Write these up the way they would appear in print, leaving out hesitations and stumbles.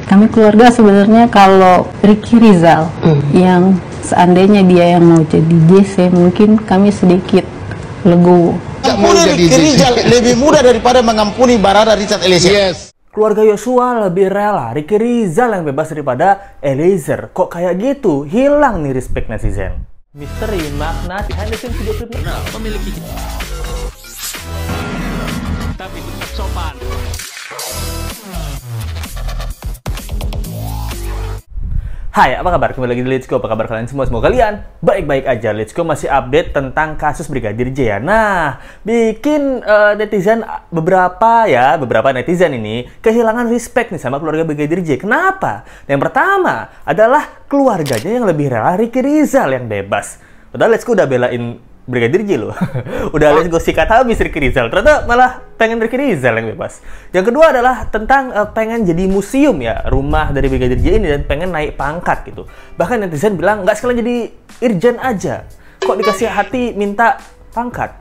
Kami keluarga sebenarnya kalau Ricky Rizal yang seandainya dia yang mau jadi JC, mungkin kami sedikit legowo. Mengampuni Ricky Rizal lebih mudah daripada mengampuni Barada Richard Eliezer. Yes. Keluarga Yosua lebih rela Ricky Rizal yang bebas daripada Eliezer. Kok kayak gitu? Hilang nih respect netizen. Misteri makna behind the scenes video klip memiliki tapi tetap sopan. Hai, apa kabar? Kembali lagi di Let's Go. Apa kabar kalian semua? Semoga kalian baik-baik aja. Let's Go masih update tentang kasus Brigadir J ya. Nah, bikin netizen beberapa netizen ini kehilangan respect nih sama keluarga Brigadir J. Kenapa? Yang pertama adalah keluarganya yang lebih rela Ricky Rizal yang bebas. Padahal Let's Go udah belain Brigadir J loh. Udah Let's Go sikat habis Ricky Rizal. Ternyata malah pengen Ricky Rizal yang bebas. Yang kedua adalah tentang pengen jadi museum ya rumah dari Brigadir J ini dan pengen naik pangkat gitu. Bahkan netizen bilang nggak sekalian jadi irjen aja. Kok dikasih hati minta pangkat?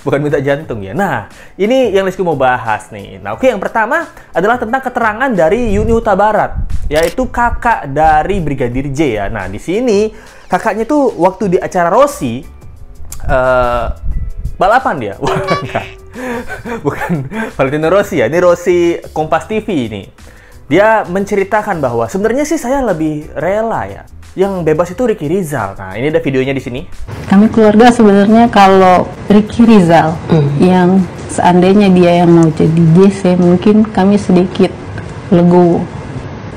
Bukan minta jantung ya. Nah, ini yang Let's Go mau bahas nih. Nah, oke, yang pertama adalah tentang keterangan dari Yuni Huta Barat, yaitu kakak dari Brigadir J ya. Nah, di sini kakaknya tuh waktu di acara Rossi balapan dia. Bukan Valentino Rossi ya, ini Rossi Kompas TV ini. Dia menceritakan bahwa sebenarnya sih saya lebih rela ya yang bebas itu Ricky Rizal. Nah, ini ada videonya di sini. Kami keluarga sebenarnya kalau Ricky Rizal yang seandainya dia yang mau jadi JC, mungkin kami sedikit legowo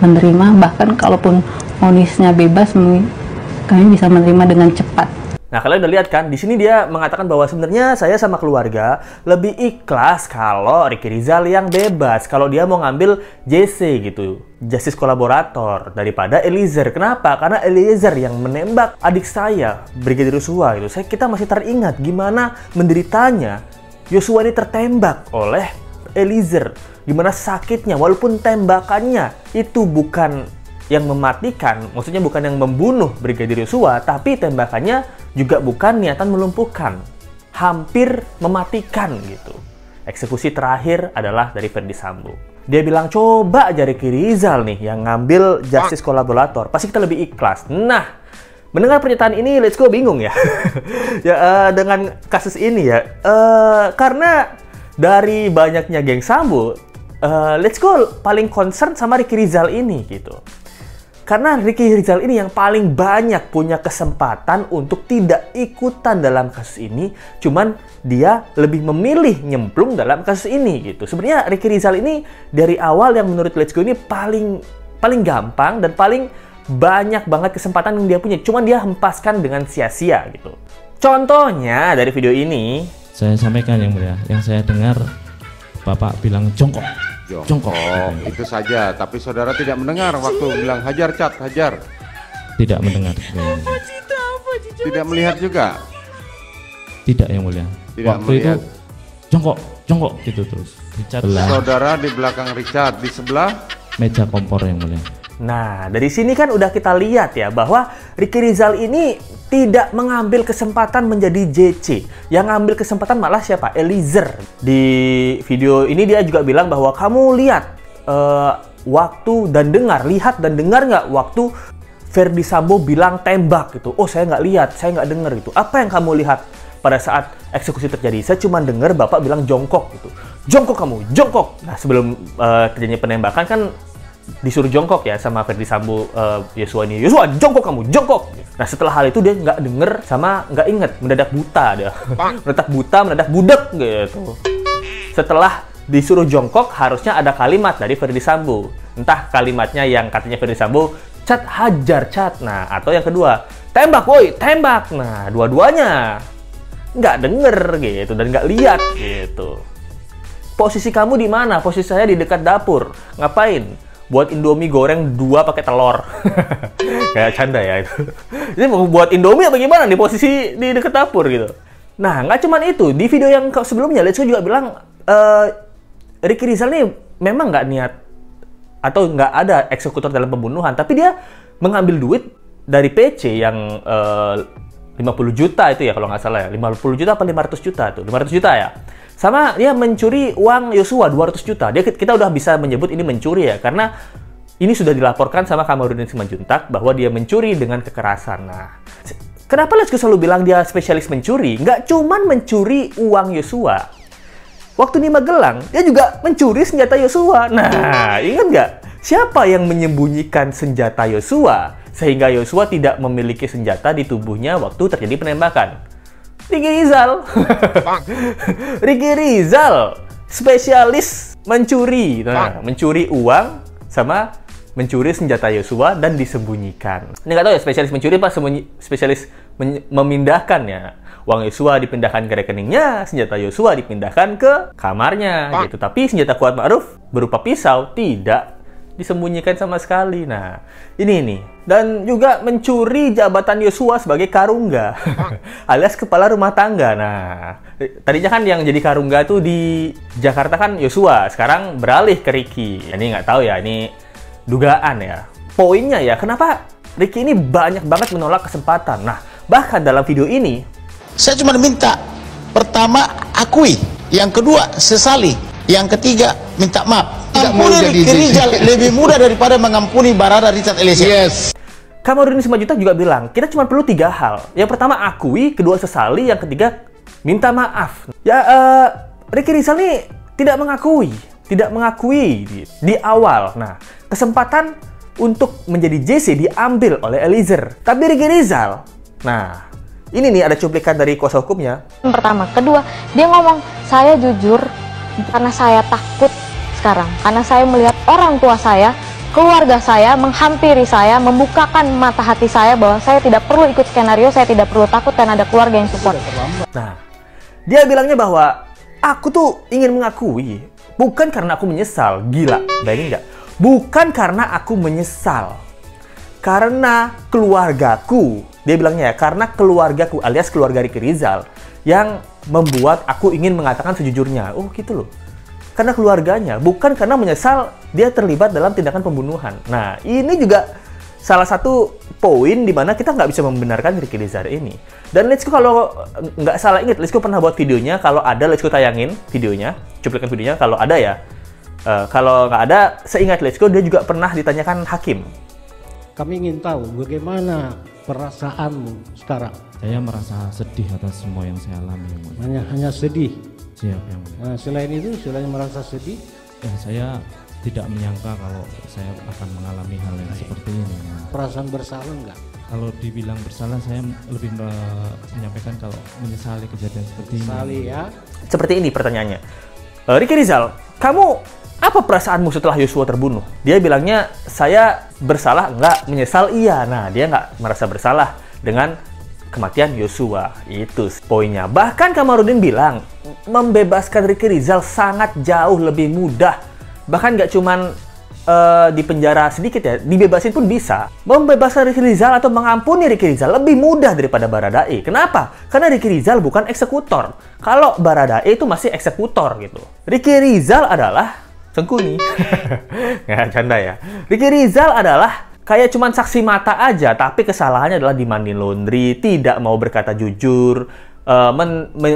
menerima, bahkan kalaupun vonisnya bebas kami bisa menerima dengan cepat. Nah, kalian udah lihat kan? Di sini dia mengatakan bahwa sebenarnya saya sama keluarga lebih ikhlas kalau Ricky Rizal yang bebas, kalau dia mau ngambil JC gitu, Justice Kolaborator, daripada Eliezer. Kenapa? Karena Eliezer yang menembak adik saya, Brigadir Yosua gitu. Kita masih teringat gimana menderitanya Yosua ini tertembak oleh Eliezer. Gimana sakitnya, walaupun tembakannya itu bukan yang mematikan, maksudnya bukan yang membunuh Brigadir Yosua, tapi tembakannya juga bukan niatan melumpuhkan, hampir mematikan gitu. Eksekusi terakhir adalah dari Ferdy Sambo. Dia bilang coba aja Ricky Rizal nih yang ngambil Justice Kolaborator, pasti kita lebih ikhlas. Nah, mendengar pernyataan ini Let's Go bingung ya, dengan kasus ini ya, karena dari banyaknya geng Sambo, Let's Go paling concern sama Ricky Rizal ini gitu. Karena Ricky Rizal ini yang paling banyak punya kesempatan untuk tidak ikutan dalam kasus ini, cuman dia lebih memilih nyemplung dalam kasus ini gitu. Sebenarnya Ricky Rizal ini dari awal yang menurut Let's Go ini paling gampang dan paling banyak banget kesempatan yang dia punya, cuman dia hempaskan dengan sia-sia gitu. Contohnya dari video ini, saya sampaikan yang mulia, yang saya dengar Bapak bilang jongkok. Jongkok, itu saja. Tapi saudara tidak mendengar waktu bilang hajar cat, hajar. Tidak mendengar. Tidak melihat juga. Tidak yang mulia. Tidak waktu melihat. Itu jongkok gitu terus. Richard Saudara di belakang Richard, di sebelah meja kompor yang mulia. nah dari sini kan udah kita lihat ya bahwa Ricky Rizal ini tidak mengambil kesempatan menjadi JC. Yang ngambil kesempatan malah siapa? Eliezer. Di video ini dia juga bilang bahwa kamu lihat waktu dan dengar, lihat dan dengar nggak waktu Ferdy Sambo bilang tembak gitu. Oh, saya nggak lihat, saya nggak dengar gitu. Apa yang kamu lihat pada saat eksekusi terjadi? Saya cuma dengar Bapak bilang jongkok gitu. Jongkok kamu, jongkok. Nah, sebelum terjadinya penembakan kan disuruh jongkok ya sama Ferdy Sambo Yosua ini. Yosua, jongkok kamu, jongkok. Nah, setelah hal itu dia nggak denger sama nggak inget, mendadak buta dia. Mendadak buta, mendadak budek gitu. Setelah disuruh jongkok harusnya ada kalimat dari Ferdy Sambo. Entah kalimatnya yang katanya Ferdy Sambo, cat hajar cat. Nah, atau yang kedua, tembak woi, tembak. Nah, dua-duanya nggak denger gitu dan nggak lihat gitu. Posisi kamu di mana? Posisi saya di dekat dapur. Ngapain? Buat Indomie goreng 2 pakai telur. Kayak canda ya itu. Ini mau buat Indomie apa gimana nih posisi di dekat dapur gitu. Nah, nggak cuman itu. Di video yang sebelumnya, Let's Go juga bilang Ricky Rizal ini memang nggak niat atau nggak ada eksekutor dalam pembunuhan. Tapi dia mengambil duit dari PC yang 50 juta itu ya kalau nggak salah ya. 50 juta apa 500 juta tuh? 500 juta ya. Sama dia mencuri uang Yosua 200 juta. Kita udah bisa menyebut ini mencuri ya, karena ini sudah dilaporkan sama Kamarudin Simanjuntak bahwa dia mencuri dengan kekerasan. Nah, kenapa Let's Go selalu bilang dia spesialis mencuri? Nggak cuman mencuri uang Yosua. Waktu di Magelang, dia juga mencuri senjata Yosua. Nah, ingat nggak? Siapa yang menyembunyikan senjata Yosua sehingga Yosua tidak memiliki senjata di tubuhnya waktu terjadi penembakan? Ricky Rizal. Ricky Rizal, spesialis mencuri. Nah, mencuri uang sama mencuri senjata Yosua dan disembunyikan. Ini nggak tahu ya spesialis mencuri apa spesialis memindahkannya. Uang Yosua dipindahkan ke rekeningnya, senjata Yosua dipindahkan ke kamarnya, gitu. Tapi senjata Kuat Ma'ruf berupa pisau tidak disembunyikan sama sekali. Nah, ini nih. Dan juga mencuri jabatan Yosua sebagai karungga, alias kepala rumah tangga. Nah, tadinya kan yang jadi karungga tuh di Jakarta kan Yosua, sekarang beralih ke Ricky. Ini nggak tahu ya, ini dugaan ya. Poinnya ya, kenapa Ricky ini banyak banget menolak kesempatan. Nah, bahkan dalam video ini, Saya cuma minta, pertama akui, yang kedua sesali, yang ketiga minta maaf. Ampuni Ricky Rizal lebih mudah daripada mengampuni Barada Richard Eliezer. Yes. Kamarudin Simanjuntak juga bilang, kita cuma perlu 3 hal. Yang pertama akui, kedua sesali, yang ketiga minta maaf. Ya, Ricky Rizal ini tidak mengakui di awal. Nah, kesempatan untuk menjadi JC diambil oleh Eliezer. Tapi Ricky Rizal, nah, ini nih ada cuplikan dari kuasa hukumnya. Yang pertama, kedua, dia ngomong, saya jujur karena saya takut sekarang. Karena saya melihat orang tua saya, keluarga saya menghampiri saya, membukakan mata hati saya bahwa saya tidak perlu ikut skenario, saya tidak perlu takut karena ada keluarga yang support. Nah, dia bilangnya bahwa aku tuh ingin mengakui, bukan karena aku menyesal. Gila, bayangin nggak? Bukan karena aku menyesal. Karena keluargaku, dia bilangnya ya, karena keluargaku alias keluarga Ricky Rizal yang membuat aku ingin mengatakan sejujurnya. Oh gitu loh. Karena keluarganya, bukan karena menyesal dia terlibat dalam tindakan pembunuhan. Nah, ini juga salah satu poin di mana kita nggak bisa membenarkan Ricky Rizal ini. Dan Let's Go kalau nggak salah ingat, Let's Go pernah buat videonya. Kalau ada, Let's Go tayangin videonya, cuplikan videonya kalau ada ya. Kalau nggak ada, seingat Let's Go dia juga pernah ditanyakan hakim. Kami ingin tahu bagaimana perasaanmu sekarang. Saya merasa sedih atas semua yang saya alami, Yang Mulia. Hanya sedih. Siap, Yang Mulia. Nah, selain itu, selain merasa sedih, Ya, saya tidak menyangka kalau saya akan mengalami hal yang seperti ini. perasaan bersalah enggak? Kalau dibilang bersalah, saya lebih menyampaikan kalau menyesali kejadian seperti ini. Sali ya. Seperti ini pertanyaannya. Ricky Rizal, kamu apa perasaanmu setelah Yosua terbunuh? Dia bilangnya, saya bersalah, enggak, menyesal, iya. Nah, dia nggak merasa bersalah dengan kematian Yosua. Itu poinnya. Bahkan Kamarudin bilang, membebaskan Ricky Rizal sangat jauh lebih mudah. Bahkan nggak cuman di penjara sedikit ya, dibebasin pun bisa. Membebaskan Ricky Rizal atau mengampuni Ricky Rizal lebih mudah daripada Baradae. Kenapa? Karena Ricky Rizal bukan eksekutor. Kalau Baradae itu masih eksekutor gitu. Ricky Rizal adalah Sengkuni. Nggak, canda ya. Ricky Rizal adalah kayak cuman saksi mata aja, tapi kesalahannya adalah di money laundry, tidak mau berkata jujur,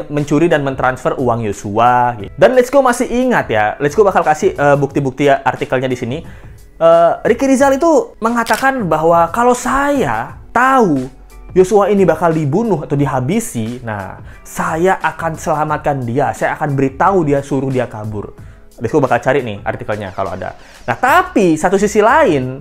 mencuri dan mentransfer uang Yosua. Gitu. Dan Let's Go masih ingat ya, Let's Go bakal kasih bukti-bukti artikelnya di sini. Ricky Rizal itu mengatakan bahwa kalau saya tahu Yosua ini bakal dibunuh atau dihabisi, nah, saya akan selamatkan dia, saya akan beritahu dia, suruh dia kabur. Let's Go bakal cari nih artikelnya kalau ada. Nah, tapi satu sisi lain,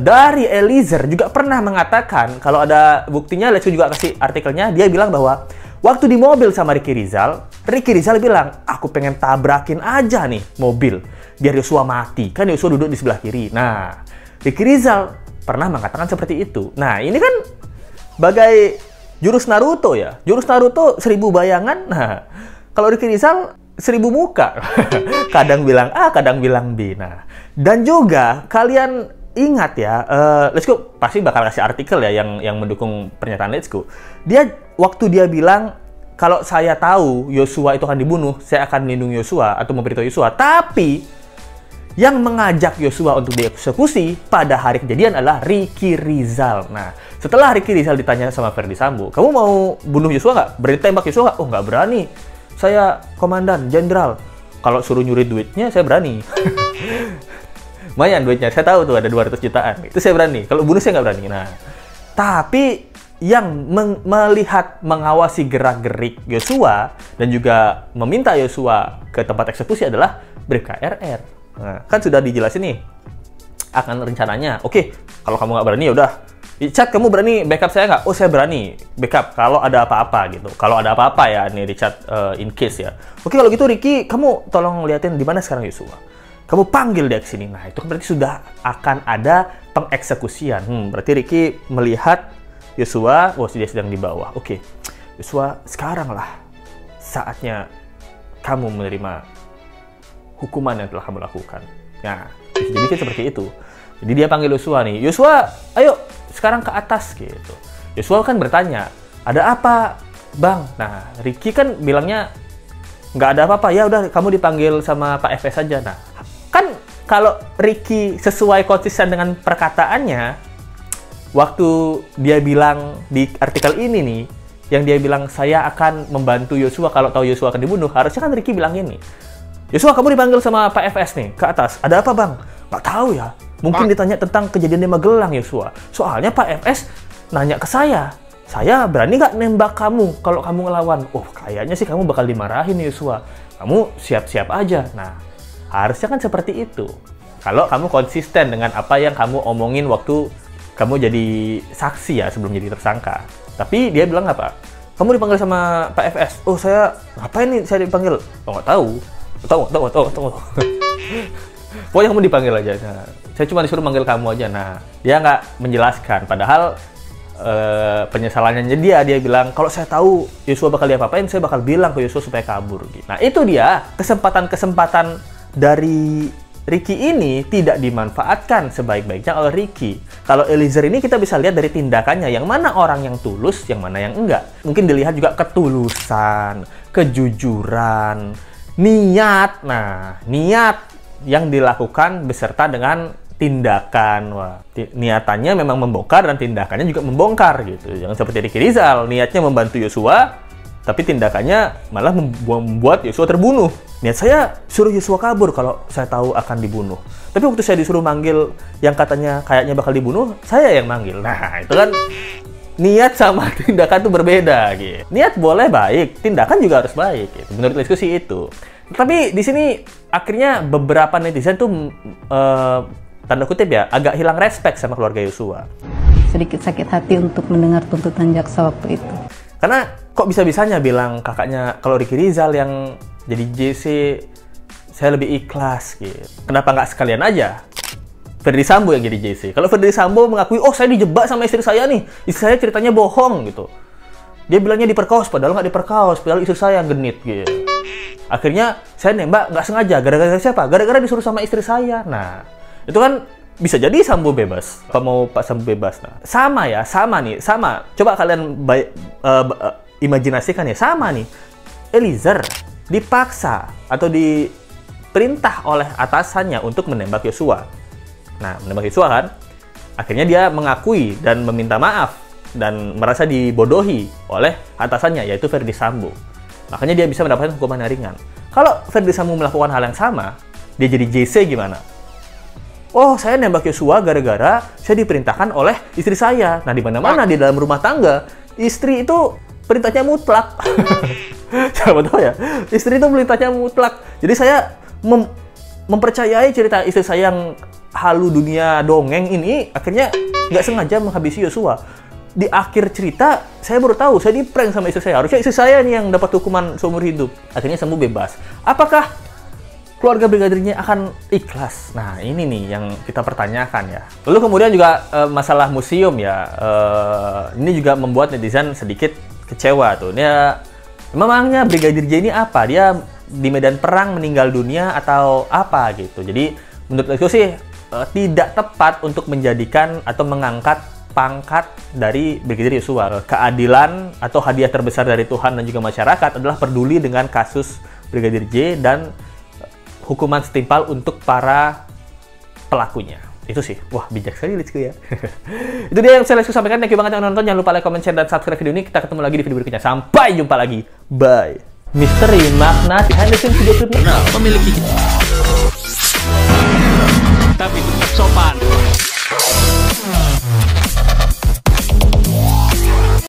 dari Eliezer juga pernah mengatakan, kalau ada buktinya, Let's Go juga kasih artikelnya, dia bilang bahwa waktu di mobil sama Ricky Rizal bilang, aku pengen tabrakin aja nih mobil, biar Yosua mati. Kan Yosua duduk di sebelah kiri. Nah, Ricky Rizal pernah mengatakan seperti itu. Nah, ini kan bagai jurus Naruto ya. Jurus Naruto 1000 bayangan. Nah, kalau Ricky Rizal 1000 muka. Kadang bilang A, kadang bilang B. Nah, dan juga kalian ingat ya, Let's Go pasti bakal kasih artikel ya yang mendukung pernyataan Let's Go. Waktu dia bilang, kalau saya tahu Yosua itu akan dibunuh, saya akan melindungi Yosua atau memberitahu Yosua. Tapi yang mengajak Yosua untuk dieksekusi pada hari kejadian adalah Ricky Rizal. Nah, setelah Ricky Rizal ditanya sama Ferdy Sambo, kamu mau bunuh Yosua nggak? Berani tembak Yosua nggak? Oh, nggak berani. Saya komandan, jenderal. Kalau suruh nyuri duitnya, saya berani. lumayan duitnya. Saya tahu tuh ada 200 jutaan. Itu saya berani. Kalau bunuh saya nggak berani. Nah, tapi yang melihat, mengawasi gerak-gerik Yosua dan juga meminta Yosua ke tempat eksekusi adalah Bribka RR. Nah, kan sudah dijelasin nih akan rencananya. Oke, kalau kamu nggak berani ya udah. Richard, kamu berani backup saya nggak? Oh, saya berani backup kalau ada apa-apa gitu. Kalau ada apa-apa ya, nih Richard in case ya. Oke, kalau gitu Ricky, kamu tolong liatin di mana sekarang Yosua. Kamu panggil dia ke sini. Nah, itu berarti sudah akan ada pengeksekusian. Berarti Ricky melihat Yosua, dia sedang di bawah. Oke, Yosua, sekaranglah saatnya kamu menerima hukuman yang telah kamu lakukan. Nah, jadi kan seperti itu. Jadi dia panggil Yosua nih. Yosua, ayo sekarang ke atas gitu. Yosua kan bertanya, ada apa bang? Nah, Ricky kan bilangnya nggak ada apa-apa. Ya udah, kamu dipanggil sama Pak FS saja. Nah, kan kalau Ricky sesuai konsisten dengan perkataannya, waktu dia bilang di artikel ini nih, yang dia bilang saya akan membantu Yosua kalau tahu Yosua akan dibunuh, harusnya kan Ricky bilang ini, Yosua, kamu dipanggil sama Pak FS nih ke atas. Ada apa bang? Nggak tahu ya. Mungkin ditanya tentang kejadian di Magelang, Yosua. Soalnya Pak FS nanya ke saya berani nggak nembak kamu kalau kamu ngelawan? Oh, kayaknya sih kamu bakal dimarahin, Yosua. Kamu siap-siap aja. Nah, harusnya kan seperti itu. Kalau kamu konsisten dengan apa yang kamu omongin waktu kamu jadi saksi ya, sebelum jadi tersangka. Tapi dia bilang apa? Kamu dipanggil sama Pak FS. Oh, saya ngapain nih saya dipanggil? Oh, nggak tahu. Tahu. Pokoknya kamu dipanggil aja. Nah, saya cuma disuruh manggil kamu aja. Nah, dia nggak menjelaskan. Padahal penyesalannya dia bilang, kalau saya tahu Yosua bakal diapa-apain, saya bakal bilang ke Yosua supaya kabur. Nah, itu dia kesempatan-kesempatan dari Ricky ini tidak dimanfaatkan sebaik-baiknya oleh Ricky. Kalau Eliezer ini kita bisa lihat dari tindakannya, yang mana orang yang tulus, yang mana yang enggak. Mungkin dilihat juga ketulusan, kejujuran, niat. Nah, niat yang dilakukan beserta dengan tindakan. Wah, niatannya memang membongkar dan tindakannya juga membongkar gitu. Jangan seperti Ricky Rizal, niatnya membantu Yosua, tapi tindakannya malah membuat Yosua terbunuh. Niat saya suruh Yosua kabur kalau saya tahu akan dibunuh. Tapi waktu saya disuruh manggil yang katanya kayaknya bakal dibunuh, saya yang manggil. Nah, itu kan niat sama tindakan itu berbeda gitu. Niat boleh baik, tindakan juga harus baik gitu. Menurut diskusi itu. Tapi di sini akhirnya beberapa netizen tuh tanda kutip ya agak hilang respect sama keluarga Yosua. Sedikit sakit hati untuk mendengar tuntutan jaksa waktu itu. Karena kok bisa-bisanya bilang kakaknya kalau Ricky Rizal yang jadi JC saya lebih ikhlas gitu. Kenapa nggak sekalian aja Ferdy Sambo yang jadi JC? Kalau Ferdy Sambo mengakui, oh saya dijebak sama istri saya nih, istri saya ceritanya bohong gitu. Dia bilangnya diperkaos, padahal nggak diperkaos, padahal istri saya yang genit gitu. Akhirnya saya nembak nggak sengaja, gara-gara siapa? Gara-gara disuruh sama istri saya. Nah, itu kan bisa jadi Sambo bebas. Apa mau Pak Sambo bebas? Nah, sama. Coba kalian imajinasikan ya, sama nih. Eliezer dipaksa atau diperintah oleh atasannya untuk menembak Yosua. Nah, menembak Yosua kan? Akhirnya dia mengakui dan meminta maaf dan merasa dibodohi oleh atasannya, yaitu Ferdy Sambo. Makanya dia bisa mendapatkan hukuman yang ringan. Kalau Ferdy Sambo melakukan hal yang sama, dia jadi JC gimana? Oh, saya nembak Yosua gara-gara saya diperintahkan oleh istri saya. Nah, di mana-mana di dalam rumah tangga, istri itu perintahnya mutlak. Siapa tahu ya, istri itu perintahnya mutlak. Jadi saya mempercayai cerita istri saya yang halu dunia dongeng ini, akhirnya nggak sengaja menghabisi Yosua. Di akhir cerita, saya baru tahu, saya di-prank sama istri saya. Harusnya istri saya nih yang dapat hukuman seumur hidup. Akhirnya Sambo bebas. Apakah keluarga brigadirnya akan ikhlas? Nah, ini nih yang kita pertanyakan ya. Lalu kemudian juga masalah museum ya. Ini juga membuat netizen sedikit kecewa tuh. Dia, memangnya Brigadir J ini apa? Dia di medan perang meninggal dunia atau apa gitu. Jadi, menurut aku sih tidak tepat untuk menjadikan atau mengangkat pangkat dari Brigadir Yosua. Keadilan atau hadiah terbesar dari Tuhan dan juga masyarakat adalah peduli dengan kasus Brigadir J dan hukuman setimpal untuk para pelakunya. Itu sih, wah bijak sekali Rizky ya. Itu dia yang saya sampaikan. Thank you banget yang nonton. Jangan lupa like, comment, share, dan subscribe video ini. Kita ketemu lagi di video berikutnya. Sampai jumpa lagi. Bye. Misteri makna behind the scenes video klip. Memiliki tapi tetap sopan.